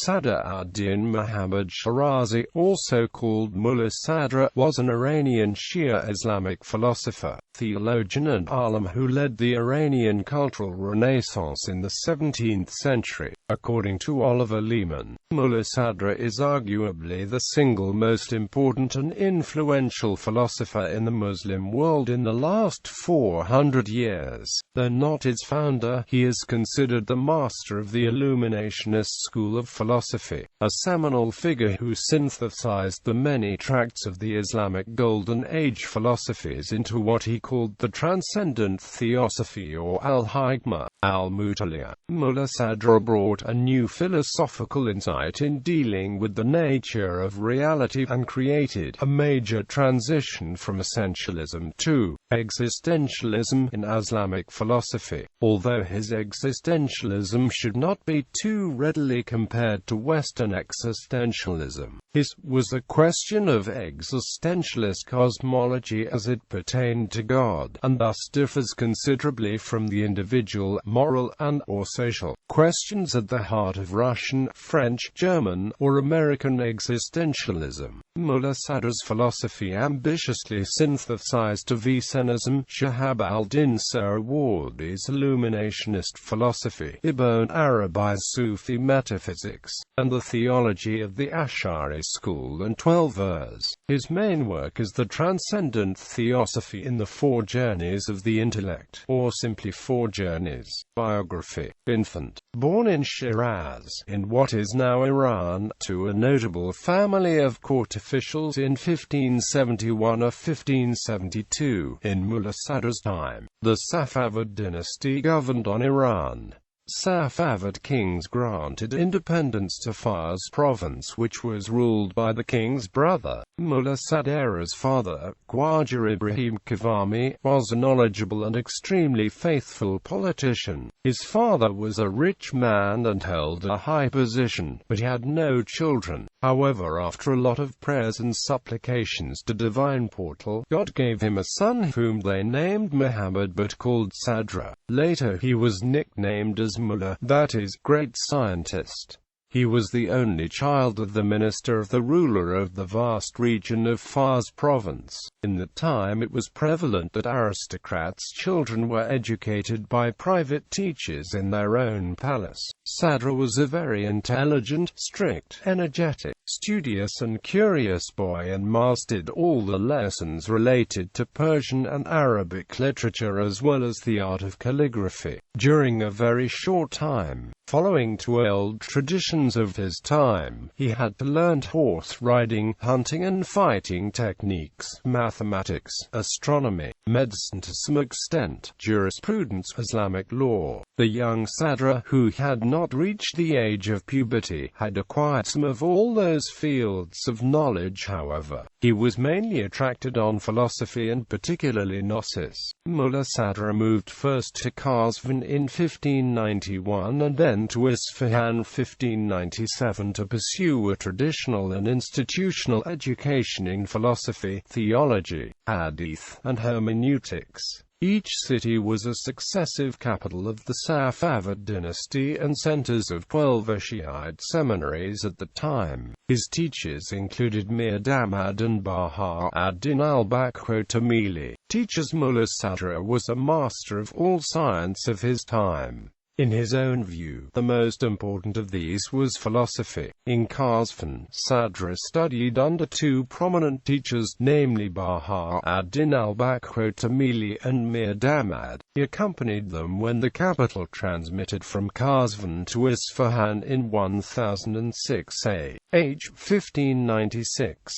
Sadr ad-Dīn Muḥammad Shīrāzī, also called Mulla Sadra, was an Iranian Shia Islamic philosopher, theologian and Ālim who led the Iranian cultural renaissance in the 17th century. According to Oliver Leaman, Mulla Sadra is arguably the single most important and influential philosopher in the Muslim world in the last 400 years. Though not its founder, he is considered the master of the Illuminationist school of philosophy, a seminal figure who synthesized the many tracts of the Islamic Golden Age philosophies into what he called the Transcendent Theosophy or al-hikmah, al-muta'liyah. Mulla Sadra brought a new philosophical insight in dealing with the nature of reality and created a major transition from essentialism to existentialism in Islamic philosophy. Although his existentialism should not be too readily compared to Western existentialism, his was a question of existentialist cosmology as it pertained to God, and thus differs considerably from the individual, moral and/or social questions at the heart of Russian, French, German, or American existentialism. Mulla Sadra's philosophy ambitiously synthesized Avicennalism, Shihab al-Din Suhrawardi's Illuminationist philosophy, Ibn Arabi's Sufi metaphysics, and the theology of the Ash'ari school and 12 verse. His main work is the Transcendent Theosophy in the Four Journeys of the Intellect, or simply Four Journeys. Biography. Infant. Born in Shiraz, in what is now Iran, to a notable family of court officials in 1571 or 1572, in Mulla Sadra's time, the Safavid dynasty governed on Iran. Safavid kings granted independence to Fars province, which was ruled by the king's brother. Mulla Sadra's father, Khwaja Ibrahim Kavami, was a knowledgeable and extremely faithful politician. His father was a rich man and held a high position, but he had no children. However, after a lot of prayers and supplications to divine portal, God gave him a son whom they named Muhammad but called Sadra. Later he was nicknamed as Mulla, that is, great scientist. He was the only child of the minister of the ruler of the vast region of Fars province. In that time it was prevalent that aristocrats' children were educated by private teachers in their own palace. Sadra was a very intelligent, strict, energetic, studious and curious boy and mastered all the lessons related to Persian and Arabic literature as well as the art of calligraphy. During a very short time, following to old traditions of his time, he had to learn horse riding, hunting and fighting techniques, mathematics, astronomy, medicine to some extent, jurisprudence, Islamic law. The young Sadra, who had not reached the age of puberty, had acquired some of all those fields of knowledge. However, he was mainly attracted on philosophy and particularly Gnosis. Mulla Sadra moved first to Causation in 1591 and then to Isfahan 1597 to pursue a traditional and institutional education in philosophy, theology, hadith, and hermeneutics. Each city was a successive capital of the Safavid dynasty and centers of 12 Shiite seminaries at the time. His teachers included Mir Damad and Baha ad-Din al-Tamili. Teachers Mulla Sadra was a master of all science of his time. In his own view, the most important of these was philosophy. In Causation, Sadra studied under two prominent teachers, namely Baha ad-Din al-Tamili and Mir Damad. He accompanied them when the capital transmitted from Causation to Isfahan in 1006 age 1596.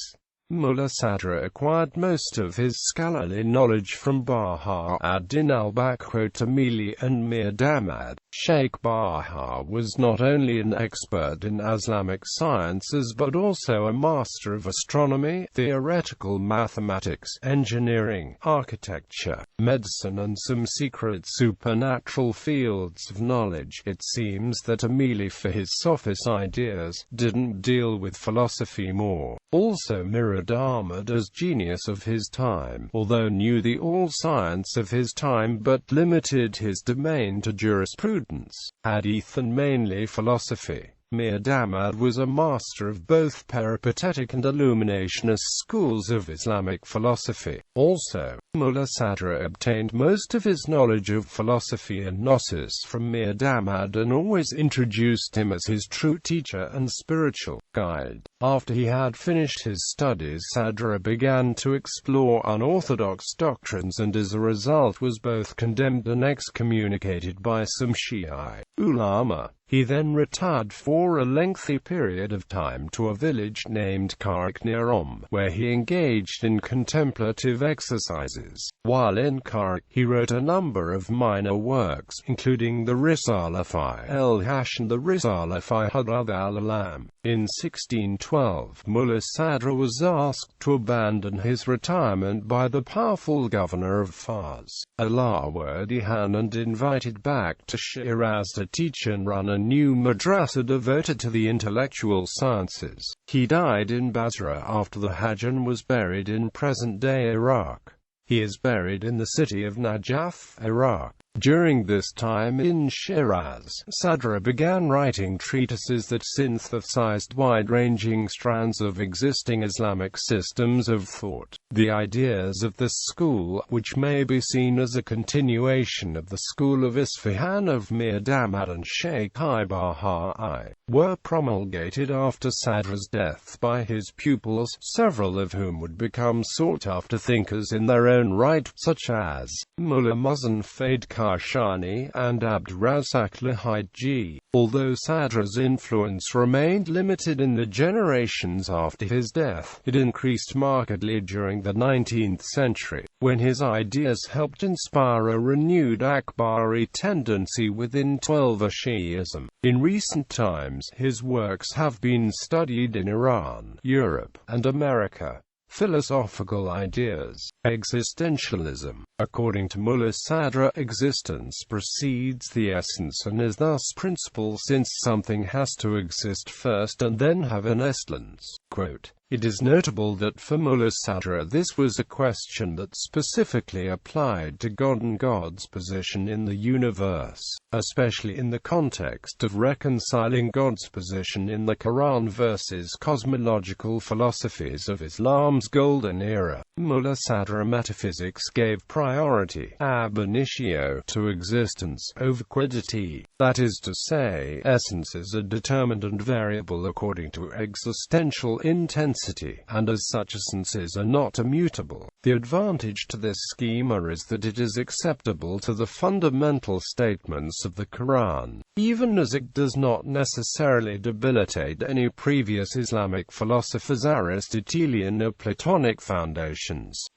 Mulla Sadra acquired most of his scholarly knowledge from Baha ad-Din al-Tamili and Mir Damad. Sheikh Baha was not only an expert in Islamic sciences but also a master of astronomy, theoretical mathematics, engineering, architecture, medicine and some secret supernatural fields of knowledge. It seems that Tamili, for his sophist ideas, didn't deal with philosophy more. Also mirrored Ahmad as genius of his time, although knew the all science of his time but limited his domain to jurisprudence, hadith and mainly philosophy. Mir Damad was a master of both peripatetic and Illuminationist schools of Islamic philosophy. Also, Mulla Sadra obtained most of his knowledge of philosophy and gnosis from Mir Damad and always introduced him as his true teacher and spiritual guide. After he had finished his studies, Sadra began to explore unorthodox doctrines and as a result was both condemned and excommunicated by some Shiite ulama. He then retired for a lengthy period of time to a village named Karak near where he engaged in contemplative exercises. While in Karak, he wrote a number of minor works, including the Risala fi al-Hash and the Risala fi Hadrath al-Ālim. In 1612, Mulla Sadra was asked to abandon his retirement by the powerful governor of Fars, Alawardi Khan, and invited back to Shiraz to teach and run a new madrasa devoted to the intellectual sciences. He died in Basra after the Hajj and was buried in present-day Iraq. He is buried in the city of Najaf, Iraq. During this time in Shiraz, Sadra began writing treatises that synthesized wide-ranging strands of existing Islamic systems of thought. The ideas of this school, which may be seen as a continuation of the school of Isfahan of Mir Damad and Shaykh Bahā'i, were promulgated after Sadra's death by his pupils, several of whom would become sought-after thinkers in their own right, such as Mullah Muhsin Faid Kashani and Abdurazak Lahiji. Although Sadra's influence remained limited in the generations after his death, it increased markedly during the 19th century, when his ideas helped inspire a renewed Akbari tendency within Twelver Shi'ism. In recent times, his works have been studied in Iran, Europe, and America. Philosophical ideas. Existentialism. According to Mulla Sadra, existence precedes the essence and is thus principal, since something has to exist first and then have an essence. Quote, "It is notable that for Mulla Sadra this was a question that specifically applied to God and God's position in the universe, especially in the context of reconciling God's position in the Quran versus cosmological philosophies of Islam's golden era. Mulla Sadra metaphysics gave priority, ab initio, to existence over quiddity. That is to say, essences are determined and variable according to existential intensity, and as such essences are not immutable. The advantage to this schema is that it is acceptable to the fundamental statements of the Quran, even as it does not necessarily debilitate any previous Islamic philosopher's Aristotelian or Platonic foundations.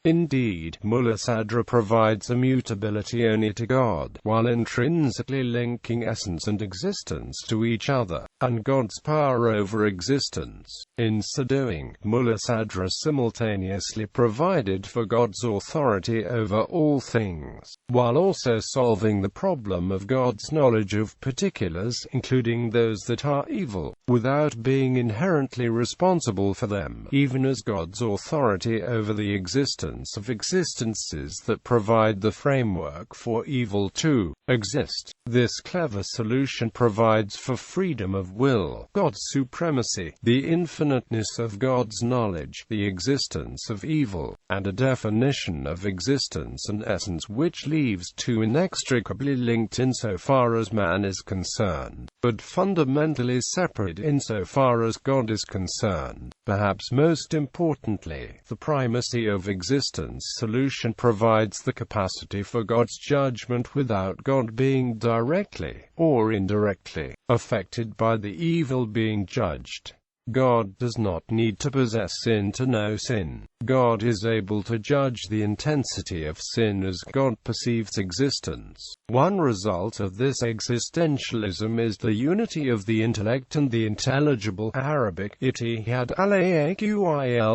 Indeed, Mulla Sadra provides immutability only to God, while intrinsically linking essence and existence to each other, and God's power over existence. In so doing, Mulla Sadra simultaneously provided for God's authority over all things, while also solving the problem of God's knowledge of particulars, including those that are evil, without being inherently responsible for them, even as God's authority over the existence of existences that provide the framework for evil to exist. This clever solution provides for freedom of will, God's supremacy, the infiniteness of God's knowledge, the existence of evil, and a definition of existence and essence which leaves two inextricably linked insofar as man is concerned, but fundamentally separate insofar as God is concerned. Perhaps most importantly, the primacy of existence solution provides the capacity for God's judgment without God being directly, or indirectly, affected by the evil being judged. God does not need to possess sin to know sin. God is able to judge the intensity of sin as God perceives existence. One result of this existentialism is the unity of the intellect and the intelligible, Arabic, ittihad al-aqil.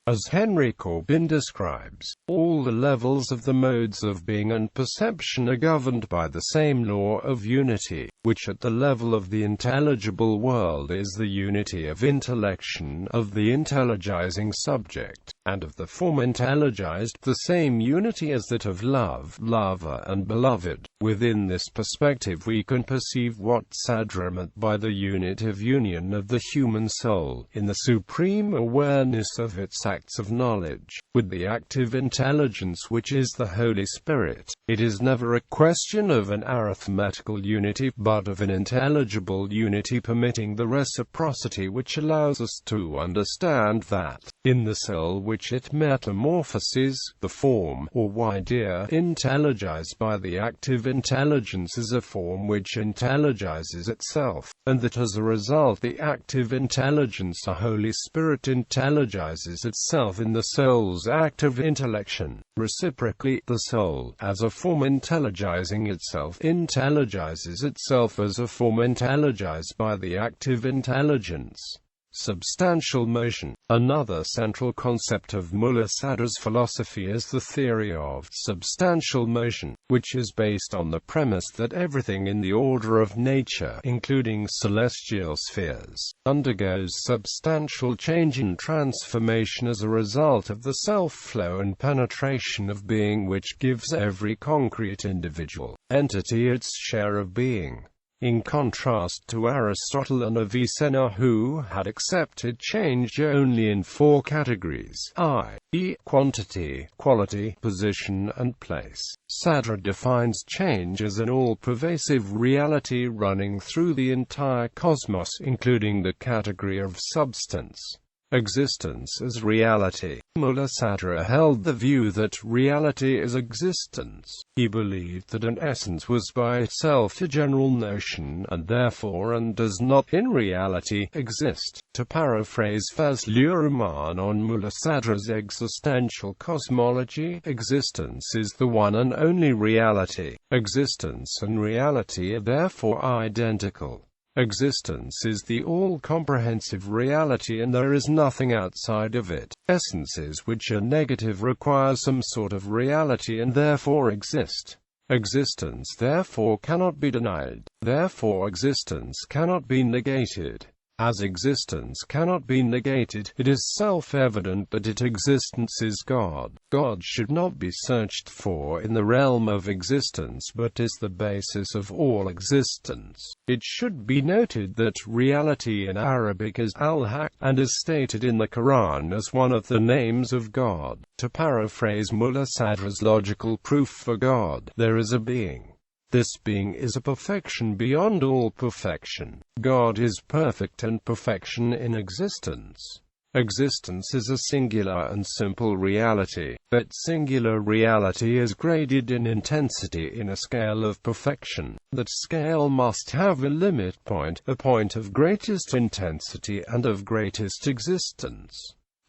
As Henry Corbin describes, all the levels of the modes of being and perception are governed by the same law of unity, which at the level of the intelligible world is the unity of intellection, of the intelligizing subject, and of the form intelligized, the same unity as that of love, lover, and beloved. Within this perspective we can perceive what Sadra meant by the unitive union of the human soul, in the supreme awareness of its acts of knowledge, with the active intelligence which is the Holy Spirit. It is never a question of an arithmetical unity, but of an intelligible unity permitting the reciprocity which allows us to understand that, in the soul which it metamorphoses, the form, or idea, intelligized by the active intelligence is a form which intelligizes itself, and that as a result the active intelligence, the Holy Spirit, intelligizes itself in the soul's active intellection. Reciprocally, the soul, as a form intelligizing itself, intelligizes itself as a form intelligized by the active intelligence. Substantial motion. Another central concept of Mulla Sadra's philosophy is the theory of substantial motion, which is based on the premise that everything in the order of nature, including celestial spheres, undergoes substantial change and transformation as a result of the self-flow and penetration of being which gives every concrete individual entity its share of being. In contrast to Aristotle and Avicenna, who had accepted change only in four categories, i.e., quantity, quality, position, and place, Sadra defines change as an all-pervasive reality running through the entire cosmos, including the category of substance. Existence as reality. Mulla Sadra held the view that reality is existence. He believed that an essence was by itself a general notion, and therefore and does not, in reality, exist. To paraphrase Oliver Leaman on Mulla Sadra's existential cosmology, existence is the one and only reality. Existence and reality are therefore identical. Existence is the all-comprehensive reality and there is nothing outside of it. Essences which are negative require some sort of reality and therefore exist. Existence therefore cannot be denied. Therefore existence cannot be negated. As existence cannot be negated, it is self-evident that its existence is God. God should not be searched for in the realm of existence but is the basis of all existence. It should be noted that reality in Arabic is al-hikmah, and is stated in the Quran as one of the names of God. To paraphrase Mulla Sadra's logical proof for God, there is a being. This being is a perfection beyond all perfection. God is perfect and perfection in existence. Existence is a singular and simple reality. That singular reality is graded in intensity in a scale of perfection. That scale must have a limit point, a point of greatest intensity and of greatest existence.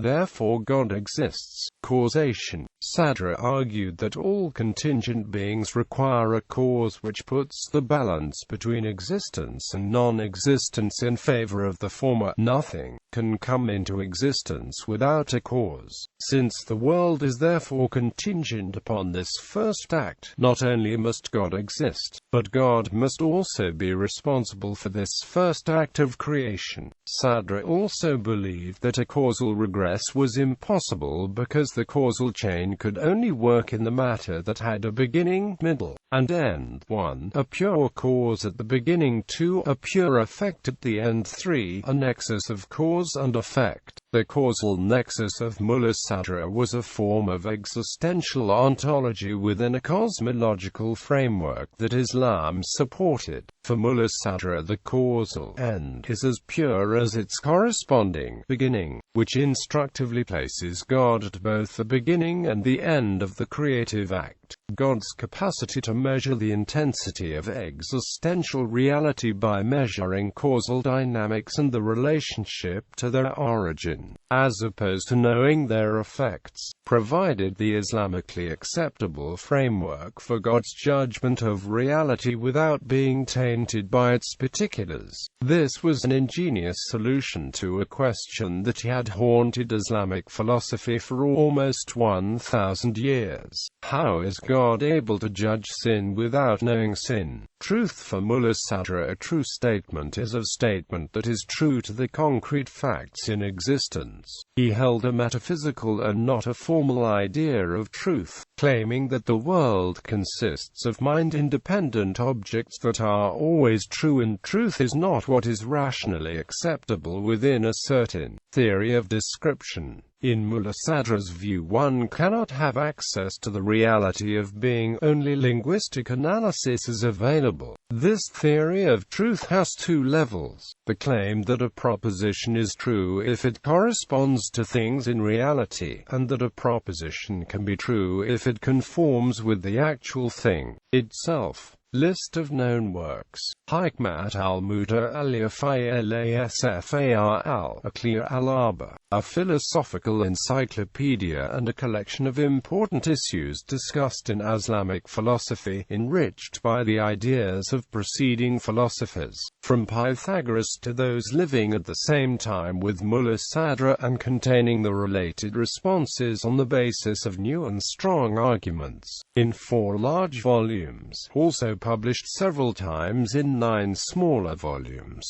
Therefore God exists. Causation. Sadra argued that all contingent beings require a cause which puts the balance between existence and non-existence in favor of the former. Nothing can come into existence without a cause. Since the world is therefore contingent upon this first act, not only must God exist, but God must also be responsible for this first act of creation. Sadra also believed that a causal regress was impossible because the causal chain could only work in the matter that had a beginning, middle, and end. 1. A pure cause at the beginning. 2. A pure effect at the end. 3. A nexus of cause and effect. The causal nexus of Mulla Sadra was a form of existential ontology within a cosmological framework that Islam supported. For Mulla Sadra, the causal end is as pure as its corresponding beginning, which instructively places God at both the beginning and the end of the creative act. God's capacity to measure the intensity of existential reality by measuring causal dynamics and the relationship to their origin, as opposed to knowing their effects, provided the Islamically acceptable framework for God's judgment of reality without being tainted by its particulars. This was an ingenious solution to a question that had haunted Islamic philosophy for almost 1,000 years. How is God able to judge sin without knowing sin? Truth for Mulla Sadra. A true statement is a statement that is true to the concrete facts in existence. He held a metaphysical and not a formal idea of truth, claiming that the world consists of mind-independent objects that are always true, and truth is not what is rationally acceptable within a certain theory of description. In Mulla Sadra's view, one cannot have access to the reality of being, only linguistic analysis is available. This theory of truth has two levels: the claim that a proposition is true if it corresponds to things in reality, and that a proposition can be true if it conforms with the actual thing itself. List of known works: Hikmat al-muta'liyah, philosopher al-hikmah, a philosophical encyclopedia and a collection of important issues discussed in Islamic philosophy, enriched by the ideas of preceding philosophers, from Pythagoras to those living at the same time with Mulla Sadra, and containing the related responses on the basis of new and strong arguments, in 4 large volumes, also published several times in 9 smaller volumes.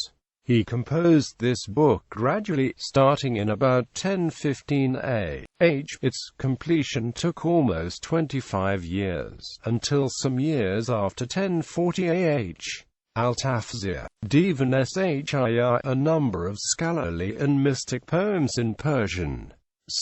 He composed this book gradually, starting in about 1015 AH. Its completion took almost 25 years, until some years after 1040 AH. Al-Tafsir, Divan Shia, a number of scholarly and mystic poems in Persian.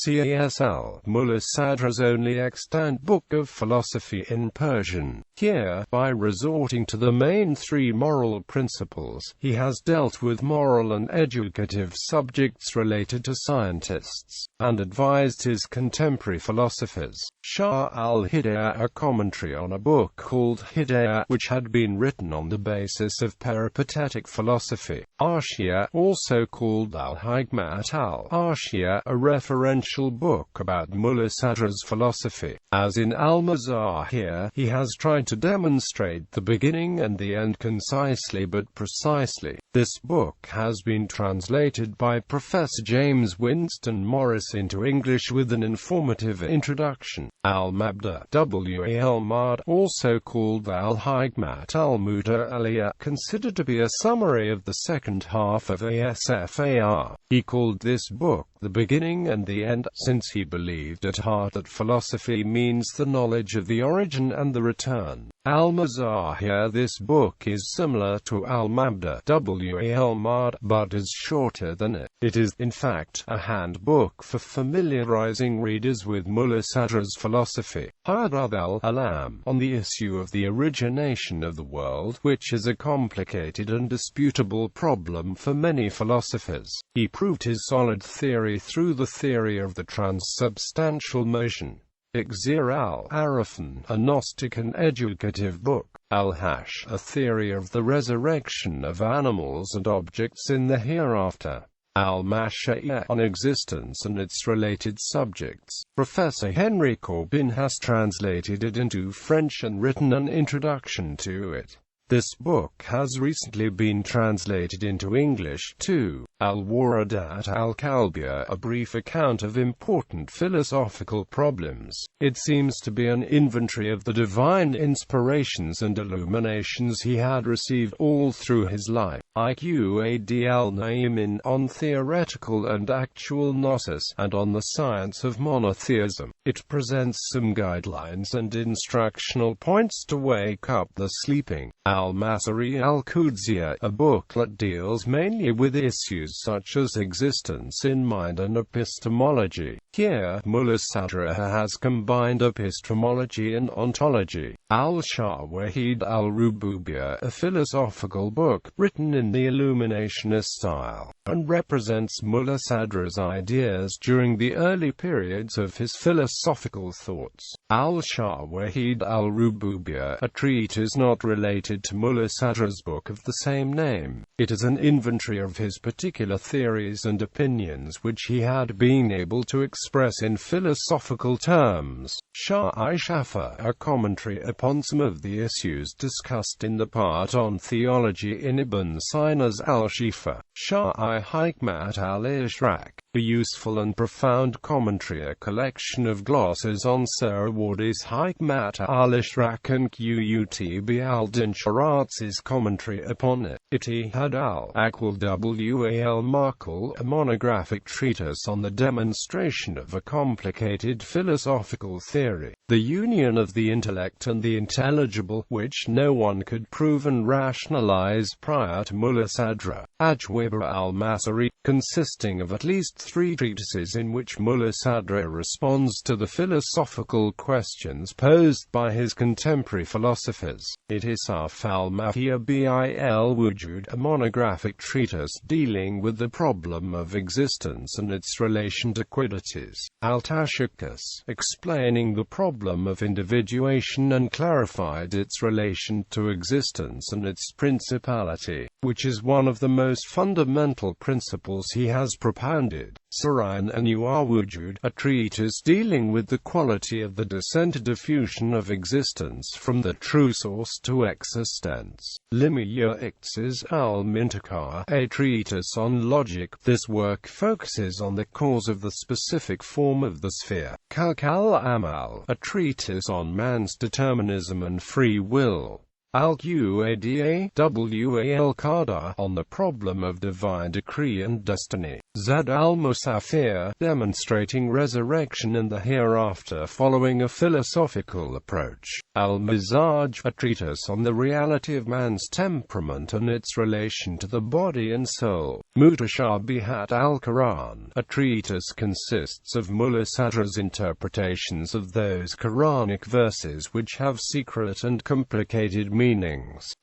CASL, Mulla Sadra's only extant book of philosophy in Persian. Here, by resorting to the main 3 moral principles, he has dealt with moral and educative subjects related to scientists, and advised his contemporary philosophers. Shah al-Hidayah, a commentary on a book called Hidayah, which had been written on the basis of peripatetic philosophy. Arshia, also called al-hikmah al-Arshia, a referential book about Mulla Sadra's philosophy. As in al-Mazahir, he has tried to demonstrate the beginning and the end concisely but precisely. This book has been translated by Professor James Winston Morris into English with an informative introduction. Al-Mabda, Al-Mad, also called al-hikmah al-muta'liyah, considered to be a summary of the second half of Asfar. He called this book the beginning and the end, since he believed at heart that philosophy means the knowledge of the origin and the return. Al-Mazahir. This book is similar to Al-Mabda, Al-Mad, but is shorter than it. It is, in fact, a handbook for familiarizing readers with Mulla Sadra's philosophy. Hadr al-Alam, on the issue of the origination of the world, which is a complicated and disputable problem for many philosophers. He proved his solid theory through the theory of the transubstantial motion. Iqzir al-Arafan, a Gnostic and educative book. Al-Hash, a theory of the resurrection of animals and objects in the hereafter. Al-Masha'iyah, on existence and its related subjects. Professor Henry Corbin has translated it into French and written an introduction to it. This book has recently been translated into English too. Al-Waradat al-Kalbiyah, a brief account of important philosophical problems. It seems to be an inventory of the divine inspirations and illuminations he had received all through his life. Iqad al-Naimin, on theoretical and actual gnosis, and on the science of monotheism. It presents some guidelines and instructional points to wake up the sleeping. Al-Masari al-Qudsiyah, a book that deals mainly with issues such as existence in mind and epistemology. Here, Mulla Sadra has combined epistemology and ontology. Al-Shawahid al-Rububiyah, a philosophical book written in the Illuminationist style, and represents Mulla Sadra's ideas during the early periods of his philosophical thoughts. Al-Shawahid al-Rububiyah, a treatise not related to Mulla Sadra's book of the same name. It is an inventory of his particular theories and opinions which he had been able to express in philosophical terms. Shah-i-Shafa, a commentary upon some of the issues discussed in the part on theology in Ibn Sina's al-Shifa. Shah-i-Hikmat al-Ishraq, a useful and profound commentary, a collection of glosses on Surawardis Hikmat al-Ishraq and Qutb al-Din Shīrāzī's commentary upon it. Ittihad al-Aql wal-Maqal, a monographic treatise on the demonstration of a complicated philosophical theory, the union of the intellect and the intelligible, which no one could prove and rationalize prior to Mulla Sadrā. Ajwība al-Masari, consisting of at least 3 treatises in which Mulla Sadrā responds to the philosophical questions posed by his contemporary philosophers. Itisaf al-Mahiyya bil-Wujud, a monographic treatise dealing with the problem of existence and its relation to quiddities. Al-Tashakkus, explaining the problem of individuation and clarified its relation to existence and its principality, which is one of the most fundamental principles he has propounded. Sarayan Anwar Wujud, a treatise dealing with the quality of the descent diffusion of existence from the true source to existence. Limiyya Iqtiz al-Mintaqah, a treatise on logic. This work focuses on the cause of the specific form of the sphere. Kalk al-Amal, a treatise on man's determinism and free will. Al-Qadar wal-Qadar, on the problem of divine decree and destiny. Zad al-Musafir, demonstrating resurrection and the hereafter following a philosophical approach. Al-Mizaj, a treatise on the reality of man's temperament and its relation to the body and soul. Mutashabihat al-Quran, a treatise consists of Mulla Sadra's interpretations of those Quranic verses which have secret and complicated meanings.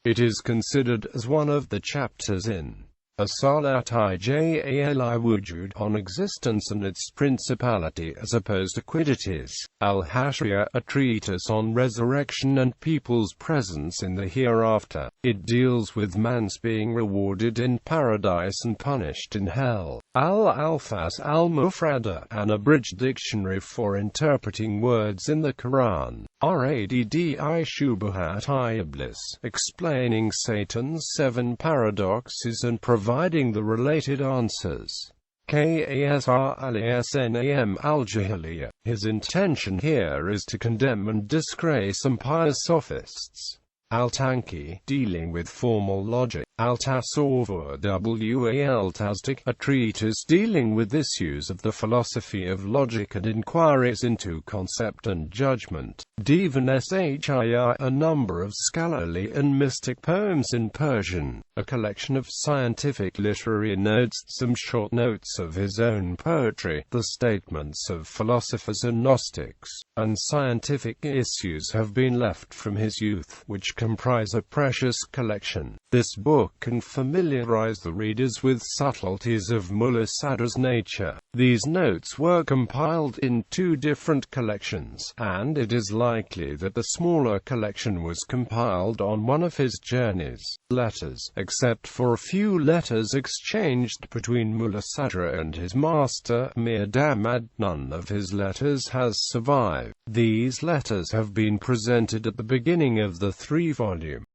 It is considered as one of the chapters in As-Salat Ijali Wujud, on existence and its principality as opposed to quiddities. Al-Hashriyah, a treatise on resurrection and people's presence in the hereafter. It deals with man's being rewarded in paradise and punished in hell. Al-Alfas al-Mufrada, an abridged dictionary for interpreting words in the Quran. Raddi Shubuhat Iblis, explaining Satan's 7 paradoxes and providing the related answers. Kasr al-Islam al-Jahiliyyah. His intention here is to condemn and disgrace impious sophists. Al-Tanqi, dealing with formal logic. Al-Tasawwur wal-Tasdiq, a treatise dealing with issues of the philosophy of logic and inquiries into concept and judgment. Divan Shia, a number of scholarly and mystic poems in Persian, a collection of scientific literary notes, some short notes of his own poetry, the statements of philosophers and Gnostics, and scientific issues have been left from his youth, which comprise a precious collection. This book can familiarize the readers with subtleties of Mulla Sadra's nature. These notes were compiled in 2 different collections, and it is likely that the smaller collection was compiled on one of his journeys. Letters, except for a few letters exchanged between Mulla Sadra and his master, Mir Damad, none of his letters has survived. These letters have been presented at the beginning of the 3-volume